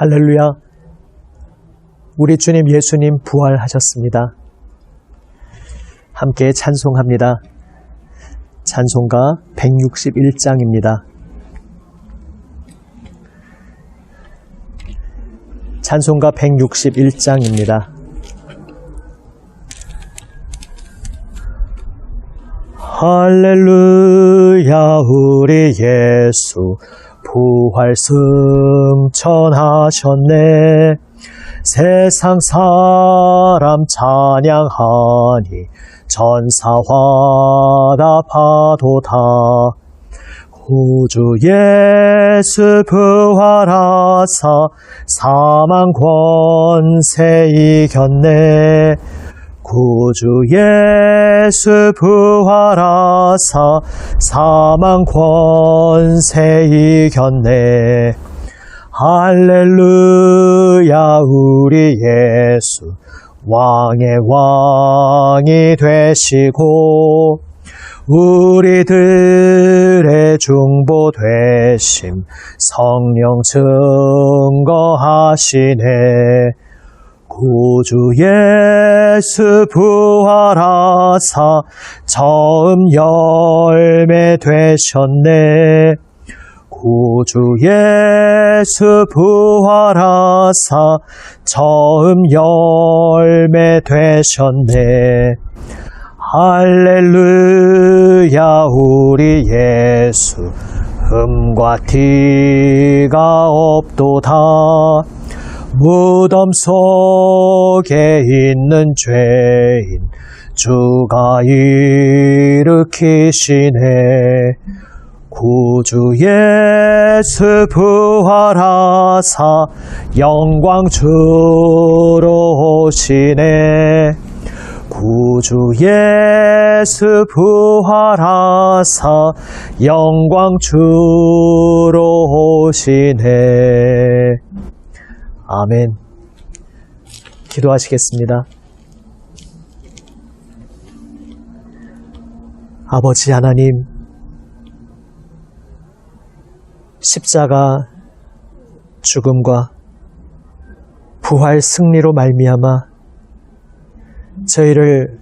할렐루야. 우리 주님 예수님 부활하셨습니다. 함께 찬송합니다. 찬송가 161장입니다. 찬송가 161장입니다. 할렐루야. 우리 예수 부활 승천하셨네. 세상 사람 찬양하니 전사화다 파도다. 구주 예수 부활하사 사망 권세 이겼네. 구주 예수 부활하사 사망 권세 이겼네. 할렐루야. 우리 예수 왕의 왕이 되시고 우리들의 중보 되심 성령 증거하시네. 구주 예수 부활하사 처음 열매 되셨네. 구주 예수 부활하사 처음 열매 되셨네. 할렐루야. 우리 예수 흠과 티가 없도다. 무덤 속에 있는 죄인 주가 일으키시네. 구주 예수 부활하사 영광 주로 오시네. 구주 예수 부활하사 영광 주로 오시네. 아멘. 기도하시겠습니다. 아버지 하나님, 십자가 죽음과 부활 승리로 말미암아 저희를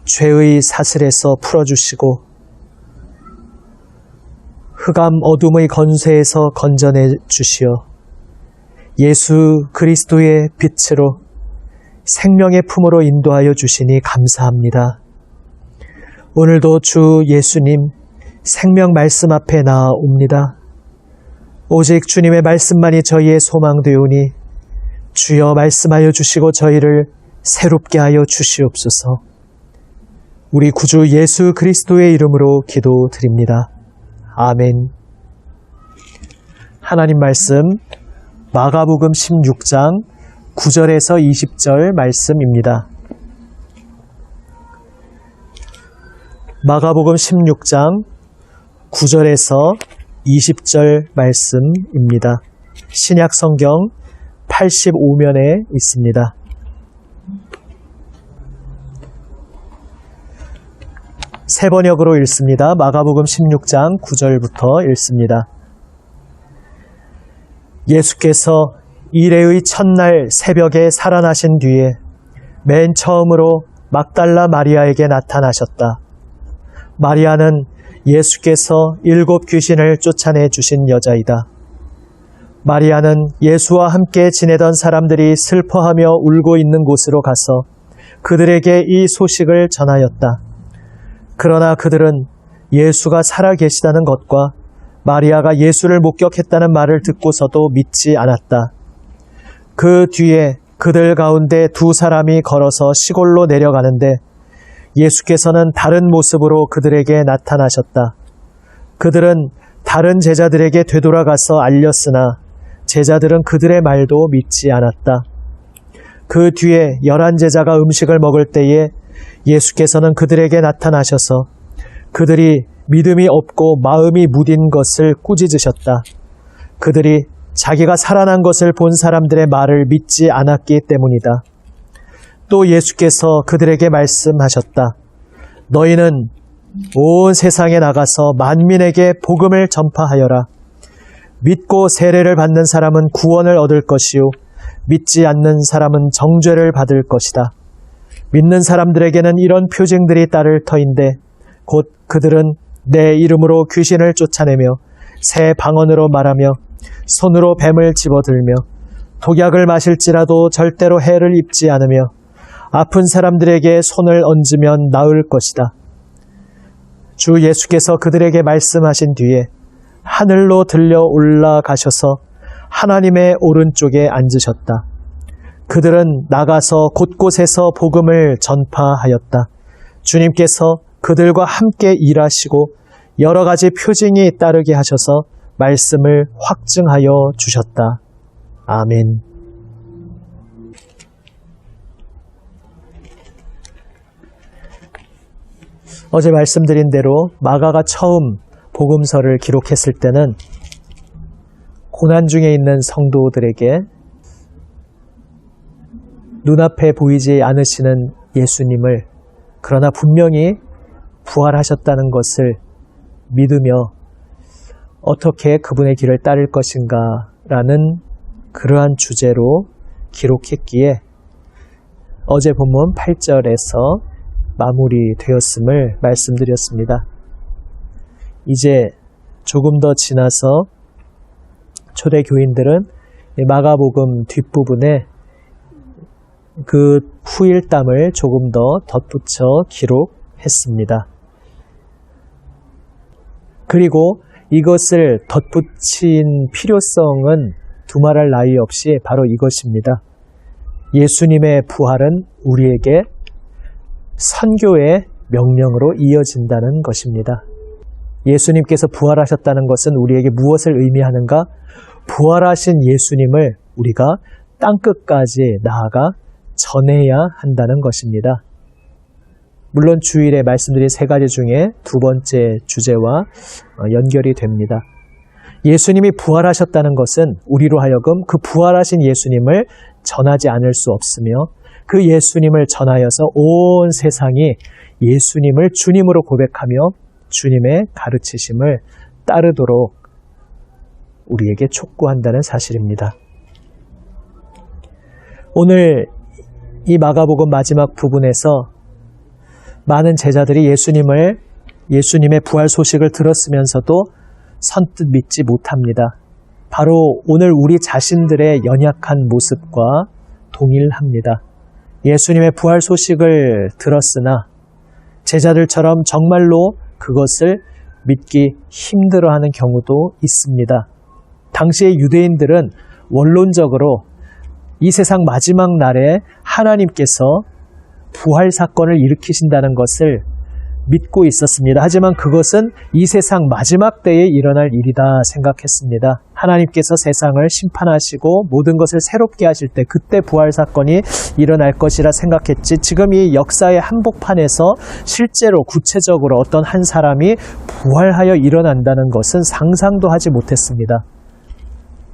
죄의 사슬에서 풀어주시고 흑암 어둠의 권세에서 건져내 주시어 예수 그리스도의 빛으로 생명의 품으로 인도하여 주시니 감사합니다. 오늘도 주 예수님 생명 말씀 앞에 나아옵니다. 오직 주님의 말씀만이 저희의 소망되오니 주여 말씀하여 주시고 저희를 새롭게 하여 주시옵소서. 우리 구주 예수 그리스도의 이름으로 기도드립니다. 아멘. 하나님 말씀 마가복음 16장 9절에서 20절 말씀입니다. 마가복음 16장 9절에서 20절 말씀입니다. 신약 성경 85면에 있습니다. 세 번역으로 읽습니다. 마가복음 16장 9절부터 읽습니다. 예수께서 일회의 첫날 새벽에 살아나신 뒤에 맨 처음으로 막달라 마리아에게 나타나셨다. 마리아는 예수께서 7 귀신을 쫓아내 주신 여자이다. 마리아는 예수와 함께 지내던 사람들이 슬퍼하며 울고 있는 곳으로 가서 그들에게 이 소식을 전하였다. 그러나 그들은 예수가 살아계시다는 것과 마리아가 예수를 목격했다는 말을 듣고서도 믿지 않았다. 그 뒤에 그들 가운데 2 사람이 걸어서 시골로 내려가는데 예수께서는 다른 모습으로 그들에게 나타나셨다. 그들은 다른 제자들에게 되돌아가서 알렸으나 제자들은 그들의 말도 믿지 않았다. 그 뒤에 11 제자가 음식을 먹을 때에 예수께서는 그들에게 나타나셔서 그들이 믿음이 없고 마음이 무딘 것을 꾸짖으셨다. 그들이 자기가 살아난 것을 본 사람들의 말을 믿지 않았기 때문이다. 또 예수께서 그들에게 말씀하셨다. 너희는 온 세상에 나가서 만민에게 복음을 전파하여라. 믿고 세례를 받는 사람은 구원을 얻을 것이요 믿지 않는 사람은 정죄를 받을 것이다. 믿는 사람들에게는 이런 표징들이 따를 터인데 곧 그들은 내 이름으로 귀신을 쫓아내며 새 방언으로 말하며 손으로 뱀을 집어들며 독약을 마실지라도 절대로 해를 입지 않으며 아픈 사람들에게 손을 얹으면 나을 것이다. 주 예수께서 그들에게 말씀하신 뒤에 하늘로 들려 올라가셔서 하나님의 오른쪽에 앉으셨다. 그들은 나가서 곳곳에서 복음을 전파하였다. 주님께서 그들과 함께 일하시고 여러 가지 표징이 따르게 하셔서 말씀을 확증하여 주셨다. 아멘. 어제 말씀드린 대로 마가가 처음 복음서를 기록했을 때는 고난 중에 있는 성도들에게 눈앞에 보이지 않으시는 예수님을 그러나 분명히 부활하셨다는 것을 믿으며 어떻게 그분의 길을 따를 것인가 라는 그러한 주제로 기록했기에 어제 본문 8절에서 마무리되었음을 말씀드렸습니다. 이제 조금 더 지나서 초대 교인들은 마가복음 뒷부분에 그 후일담을 조금 더 덧붙여 기록했습니다. 그리고 이것을 덧붙인 필요성은 두말할 나위 없이 바로 이것입니다. 예수님의 부활은 우리에게 선교의 명령으로 이어진다는 것입니다. 예수님께서 부활하셨다는 것은 우리에게 무엇을 의미하는가? 부활하신 예수님을 우리가 땅끝까지 나아가 전해야 한다는 것입니다. 물론 주일에 말씀드린 세 가지 중에 두 번째 주제와 연결이 됩니다. 예수님이 부활하셨다는 것은 우리로 하여금 그 부활하신 예수님을 전하지 않을 수 없으며 그 예수님을 전하여서 온 세상이 예수님을 주님으로 고백하며 주님의 가르치심을 따르도록 우리에게 촉구한다는 사실입니다. 오늘 이 마가복음 마지막 부분에서 많은 제자들이 예수님의 부활 소식을 들었으면서도 선뜻 믿지 못합니다. 바로 오늘 우리 자신들의 연약한 모습과 동일합니다. 예수님의 부활 소식을 들었으나 제자들처럼 정말로 그것을 믿기 힘들어하는 경우도 있습니다. 당시의 유대인들은 원론적으로 이 세상 마지막 날에 하나님께서 부활 사건을 일으키신다는 것을 믿고 있었습니다. 하지만 그것은 이 세상 마지막 때에 일어날 일이다 생각했습니다. 하나님께서 세상을 심판하시고 모든 것을 새롭게 하실 때 그때 부활 사건이 일어날 것이라 생각했지, 지금 이 역사의 한복판에서 실제로 구체적으로 어떤 한 사람이 부활하여 일어난다는 것은 상상도 하지 못했습니다.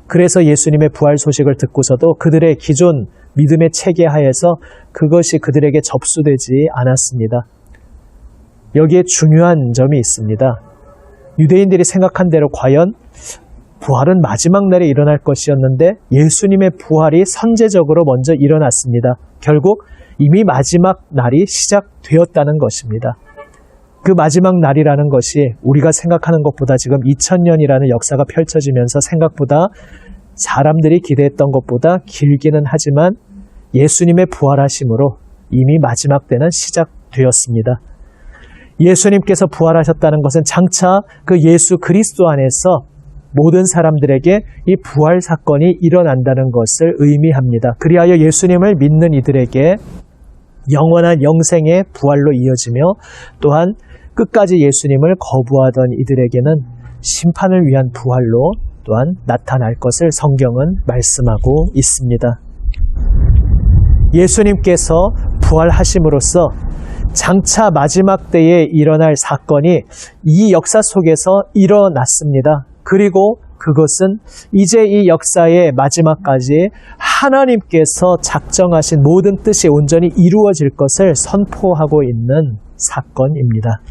그래서 예수님의 부활 소식을 듣고서도 그들의 기존 믿음의 체계 하에서 그것이 그들에게 접수되지 않았습니다. 여기에 중요한 점이 있습니다. 유대인들이 생각한 대로 과연 부활은 마지막 날에 일어날 것이었는데 예수님의 부활이 선제적으로 먼저 일어났습니다. 결국 이미 마지막 날이 시작되었다는 것입니다. 그 마지막 날이라는 것이 우리가 생각하는 것보다 지금 2000년이라는 역사가 펼쳐지면서 생각보다 사람들이 기대했던 것보다 길기는 하지만 예수님의 부활하심으로 이미 마지막 때는 시작되었습니다. 예수님께서 부활하셨다는 것은 장차 그 예수 그리스도 안에서 모든 사람들에게 이 부활 사건이 일어난다는 것을 의미합니다. 그리하여 예수님을 믿는 이들에게 영원한 영생의 부활로 이어지며 또한 끝까지 예수님을 거부하던 이들에게는 심판을 위한 부활로 또한 나타날 것을 성경은 말씀하고 있습니다. 예수님께서 부활하심으로써 장차 마지막 때에 일어날 사건이 이 역사 속에서 일어났습니다. 그리고 그것은 이제 이 역사의 마지막까지 하나님께서 작정하신 모든 뜻이 온전히 이루어질 것을 선포하고 있는 사건입니다.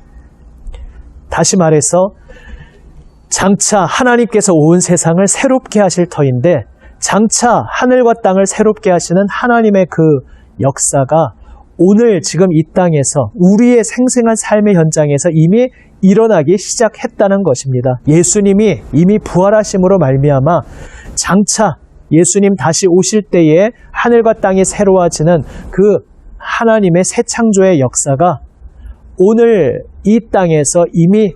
다시 말해서 장차 하나님께서 온 세상을 새롭게 하실 터인데 장차 하늘과 땅을 새롭게 하시는 하나님의 그 역사가 오늘 지금 이 땅에서 우리의 생생한 삶의 현장에서 이미 일어나기 시작했다는 것입니다. 예수님이 이미 부활하심으로 말미암아 장차 예수님 다시 오실 때에 하늘과 땅이 새로워지는 그 하나님의 새 창조의 역사가 오늘 이 땅에서 이미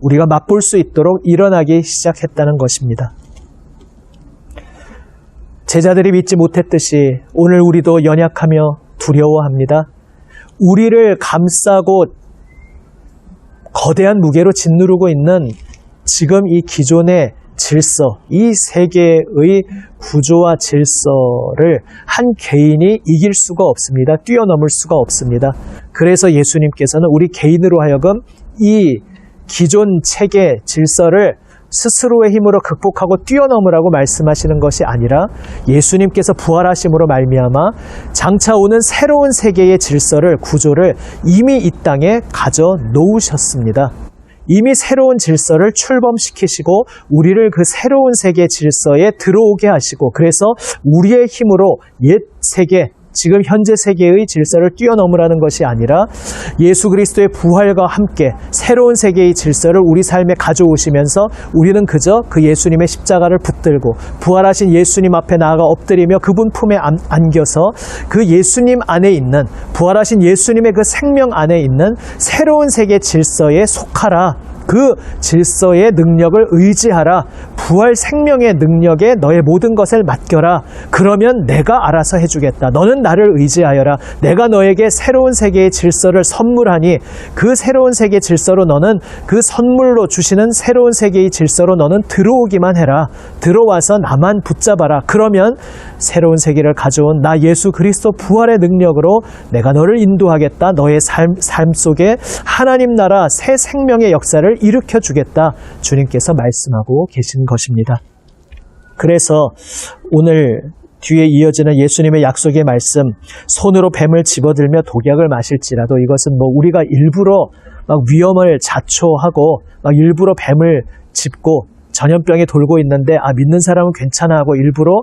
우리가 맛볼 수 있도록 일어나기 시작했다는 것입니다. 제자들이 믿지 못했듯이 오늘 우리도 연약하며 두려워합니다. 우리를 감싸고 거대한 무게로 짓누르고 있는 지금 이 기존의 질서, 이 세계의 구조와 질서를 한 개인이 이길 수가 없습니다. 뛰어넘을 수가 없습니다. 그래서 예수님께서는 우리 개인으로 하여금 이 기존 체계 질서를 스스로의 힘으로 극복하고 뛰어넘으라고 말씀하시는 것이 아니라 예수님께서 부활하심으로 말미암아 장차 오는 새로운 세계의 질서를, 구조를 이미 이 땅에 가져 놓으셨습니다. 이미 새로운 질서를 출범시키시고 우리를 그 새로운 세계 질서에 들어오게 하시고 그래서 우리의 힘으로 옛 세계, 지금 현재 세계의 질서를 뛰어넘으라는 것이 아니라 예수 그리스도의 부활과 함께 새로운 세계의 질서를 우리 삶에 가져오시면서 우리는 그저 그 예수님의 십자가를 붙들고 부활하신 예수님 앞에 나아가 엎드리며 그분 품에 안겨서 그 예수님 안에 있는, 부활하신 예수님의 그 생명 안에 있는 새로운 세계 질서에 속하라. 그 질서의 능력을 의지하라. 부활 생명의 능력에 너의 모든 것을 맡겨라. 그러면 내가 알아서 해주겠다. 너는 나를 의지하여라. 내가 너에게 새로운 세계의 질서를 선물하니 그 새로운 세계 질서로 너는 그 선물로 주시는 새로운 세계의 질서로 너는 들어오기만 해라. 들어와서 나만 붙잡아라. 그러면 새로운 세계를 가져온 나 예수 그리스도 부활의 능력으로 내가 너를 인도하겠다. 너의 삶 속에 하나님 나라 새 생명의 역사를 일으켜 주겠다. 주님께서 말씀하고 계신 것입니다. 그래서 오늘 뒤에 이어지는 예수님의 약속의 말씀, 손으로 뱀을 집어들며 독약을 마실지라도 이것은 우리가 일부러 막 위험을 자초하고 막 일부러 뱀을 짚고 전염병에 돌고 있는데 믿는 사람은 괜찮아 하고 일부러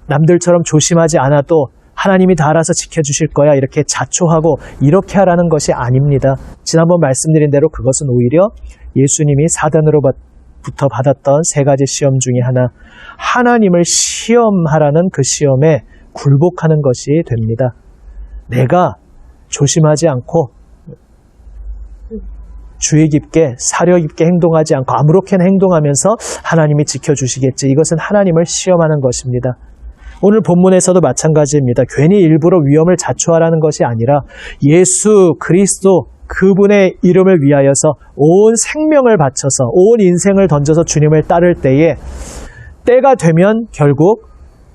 남들처럼 조심하지 않아도 하나님이 다 알아서 지켜주실 거야 이렇게 자초하고 이렇게 하라는 것이 아닙니다. 지난번 말씀드린 대로 그것은 오히려 예수님이 사단으로부터 받았던 세 가지 시험 중에 하나, 하나님을 시험하라는 그 시험에 굴복하는 것이 됩니다. 내가 조심하지 않고 주의 깊게 사려 깊게 행동하지 않고 아무렇게나 행동하면서 하나님이 지켜주시겠지. 이것은 하나님을 시험하는 것입니다. 오늘 본문에서도 마찬가지입니다. 괜히 일부러 위험을 자초하라는 것이 아니라 예수 그리스도 그분의 이름을 위하여서 온 생명을 바쳐서 온 인생을 던져서 주님을 따를 때에 때가 되면 결국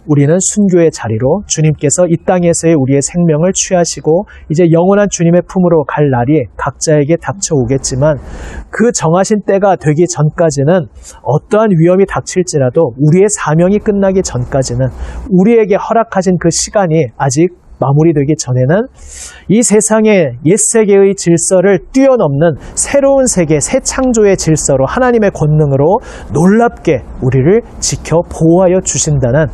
우리는 순교의 자리로 주님께서 이 땅에서의 우리의 생명을 취하시고 이제 영원한 주님의 품으로 갈 날이 각자에게 닥쳐오겠지만 그 정하신 때가 되기 전까지는 어떠한 위험이 닥칠지라도 우리의 사명이 끝나기 전까지는 우리에게 허락하신 그 시간이 아직 마무리되기 전에는 이 세상의 옛세계의 질서를 뛰어넘는 새로운 세계, 새 창조의 질서로 하나님의 권능으로 놀랍게 우리를 지켜 보호하여 주신다는,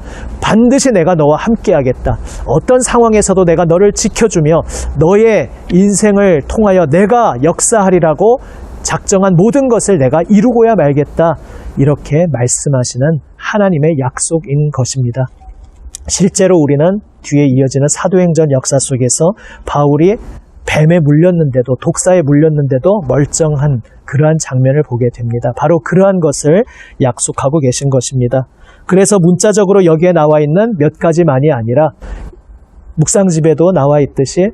반드시 내가 너와 함께하겠다. 어떤 상황에서도 내가 너를 지켜주며 너의 인생을 통하여 내가 역사하리라고 작정한 모든 것을 내가 이루고야 말겠다. 이렇게 말씀하시는 하나님의 약속인 것입니다. 실제로 우리는 뒤에 이어지는 사도행전 역사 속에서 바울이 뱀에 물렸는데도, 독사에 물렸는데도 멀쩡한 그러한 장면을 보게 됩니다. 바로 그러한 것을 약속하고 계신 것입니다. 그래서 문자적으로 여기에 나와 있는 몇 가지만이 아니라 묵상집에도 나와 있듯이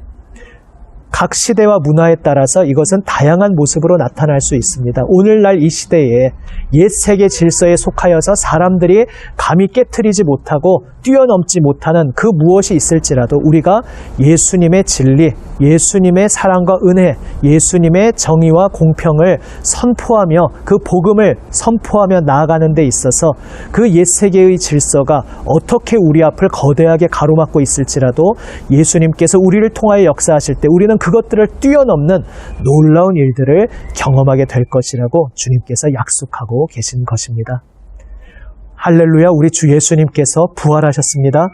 각 시대와 문화에 따라서 이것은 다양한 모습으로 나타날 수 있습니다. 오늘날 이 시대에 옛 세계 질서에 속하여서 사람들이 감히 깨트리지 못하고 뛰어넘지 못하는 그 무엇이 있을지라도 우리가 예수님의 진리, 예수님의 사랑과 은혜, 예수님의 정의와 공평을 선포하며 그 복음을 선포하며 나아가는 데 있어서 그 옛 세계의 질서가 어떻게 우리 앞을 거대하게 가로막고 있을지라도 예수님께서 우리를 통하여 역사하실 때 우리는 그것들을 뛰어넘는 놀라운 일들을 경험하게 될 것이라고 주님께서 약속하고 계신 것입니다. 할렐루야, 우리 주 예수님께서 부활하셨습니다.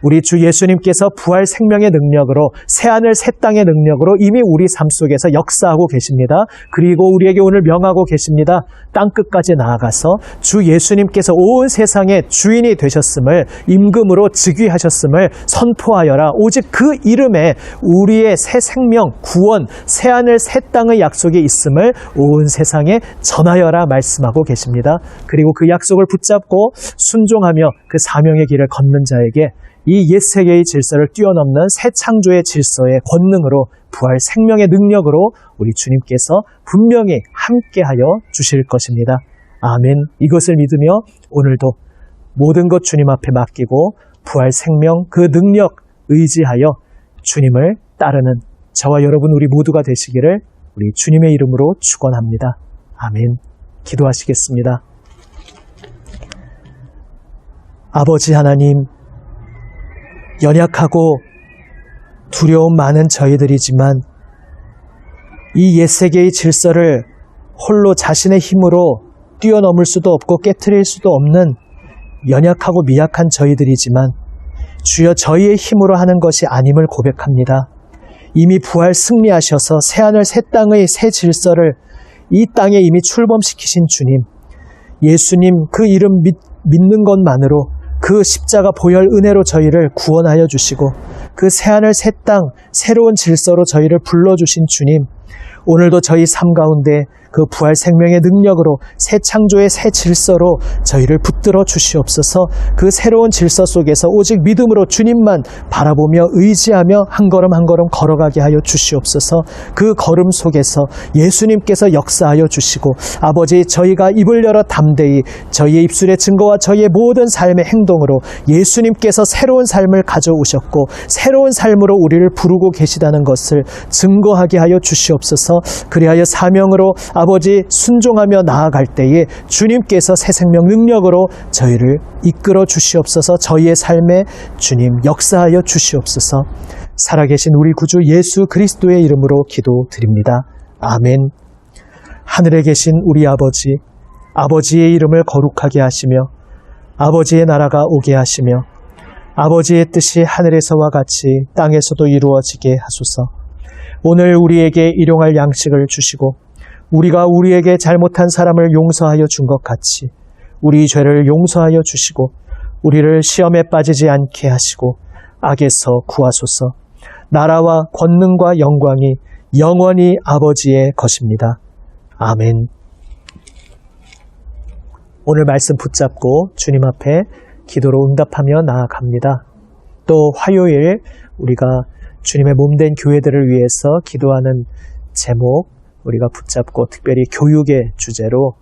우리 주 예수님께서 부활 생명의 능력으로, 새하늘 새 땅의 능력으로 이미 우리 삶 속에서 역사하고 계십니다. 그리고 우리에게 오늘 명하고 계십니다. 땅끝까지 나아가서 주 예수님께서 온 세상의 주인이 되셨음을, 임금으로 즉위하셨음을 선포하여라. 오직 그 이름에 우리의 새 생명, 구원, 새하늘 새 땅의 약속이 있음을 온 세상에 전하여라 말씀하고 계십니다. 그리고 그 약속을 붙잡고 순종하며 그 사명의 길을 걷는 자에게 이 옛세계의 질서를 뛰어넘는 새 창조의 질서의 권능으로, 부활 생명의 능력으로 우리 주님께서 분명히 함께하여 주실 것입니다. 아멘. 이것을 믿으며 오늘도 모든 것 주님 앞에 맡기고 부활 생명 그 능력 의지하여 주님을 따르는 저와 여러분 우리 모두가 되시기를 우리 주님의 이름으로 축원합니다. 아멘. 기도하시겠습니다. 아버지 하나님, 연약하고 두려움 많은 저희들이지만 이 옛세계의 질서를 홀로 자신의 힘으로 뛰어넘을 수도 없고 깨트릴 수도 없는 연약하고 미약한 저희들이지만 주여 저희의 힘으로 하는 것이 아님을 고백합니다. 이미 부활 승리하셔서 새하늘 새 땅의 새 질서를 이 땅에 이미 출범시키신 주님, 예수님 그 이름 믿는 것만으로 그 십자가 보혈 은혜로 저희를 구원하여 주시고 그 새하늘 새 땅 새로운 질서로 저희를 불러주신 주님, 오늘도 저희 삶 가운데 그 부활 생명의 능력으로 새 창조의 새 질서로 저희를 붙들어 주시옵소서. 그 새로운 질서 속에서 오직 믿음으로 주님만 바라보며 의지하며 한 걸음 한 걸음 걸어가게 하여 주시옵소서. 그 걸음 속에서 예수님께서 역사하여 주시고 아버지, 저희가 입을 열어 담대히 저희의 입술의 증거와 저희의 모든 삶의 행동으로 예수님께서 새로운 삶을 가져오셨고 새로운 삶으로 우리를 부르고 계시다는 것을 증거하게 하여 주시옵소서. 그리하여 사명으로 아버지 순종하며 나아갈 때에 주님께서 새 생명 능력으로 저희를 이끌어 주시옵소서. 저희의 삶에 주님 역사하여 주시옵소서. 살아계신 우리 구주 예수 그리스도의 이름으로 기도드립니다. 아멘. 하늘에 계신 우리 아버지, 아버지의 이름을 거룩하게 하시며 아버지의 나라가 오게 하시며 아버지의 뜻이 하늘에서와 같이 땅에서도 이루어지게 하소서. 오늘 우리에게 일용할 양식을 주시고 우리가 우리에게 잘못한 사람을 용서하여 준 것 같이 우리 죄를 용서하여 주시고 우리를 시험에 빠지지 않게 하시고 악에서 구하소서. 나라와 권능과 영광이 영원히 아버지의 것입니다. 아멘. 오늘 말씀 붙잡고 주님 앞에 기도로 응답하며 나아갑니다. 또 화요일 우리가 주님의 몸된 교회들을 위해서 기도하는 제목 우리가 붙잡고 특별히 교육의 주제로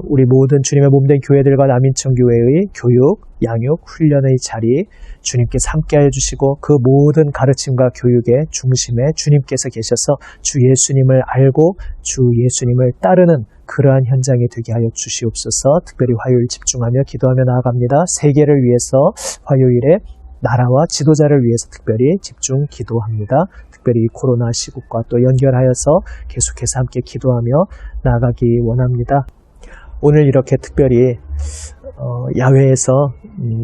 우리 모든 주님의 몸된 교회들과 남인천교회의 교육, 양육, 훈련의 자리 주님께서 함께하여 주시고 그 모든 가르침과 교육의 중심에 주님께서 계셔서 주 예수님을 알고 주 예수님을 따르는 그러한 현장이 되게 하여 주시옵소서. 특별히 화요일 집중하며 기도하며 나아갑니다. 세계를 위해서 화요일에 나라와 지도자를 위해서 특별히 집중 기도합니다. 특별히 코로나 시국과 또 연결하여서 계속해서 함께 기도하며 나아가기 원합니다. 오늘 이렇게 특별히 야외에서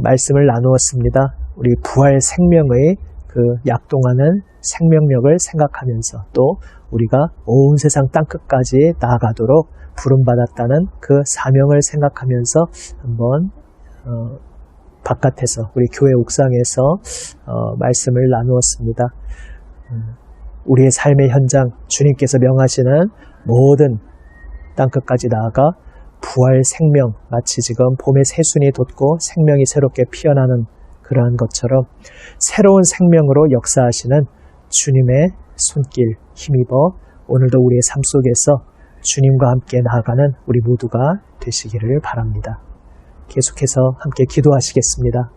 말씀을 나누었습니다. 우리 부활 생명의 그 약동하는 생명력을 생각하면서 또 우리가 온 세상 땅끝까지 나아가도록 부름받았다는 그 사명을 생각하면서 한번 바깥에서 우리 교회 옥상에서 말씀을 나누었습니다. 우리의 삶의 현장 주님께서 명하시는 모든 땅끝까지 나아가 부활 생명, 마치 지금 봄의 새순이 돋고 생명이 새롭게 피어나는 그러한 것처럼 새로운 생명으로 역사하시는 주님의 손길 힘입어 오늘도 우리의 삶 속에서 주님과 함께 나아가는 우리 모두가 되시기를 바랍니다. 계속해서 함께 기도하시겠습니다.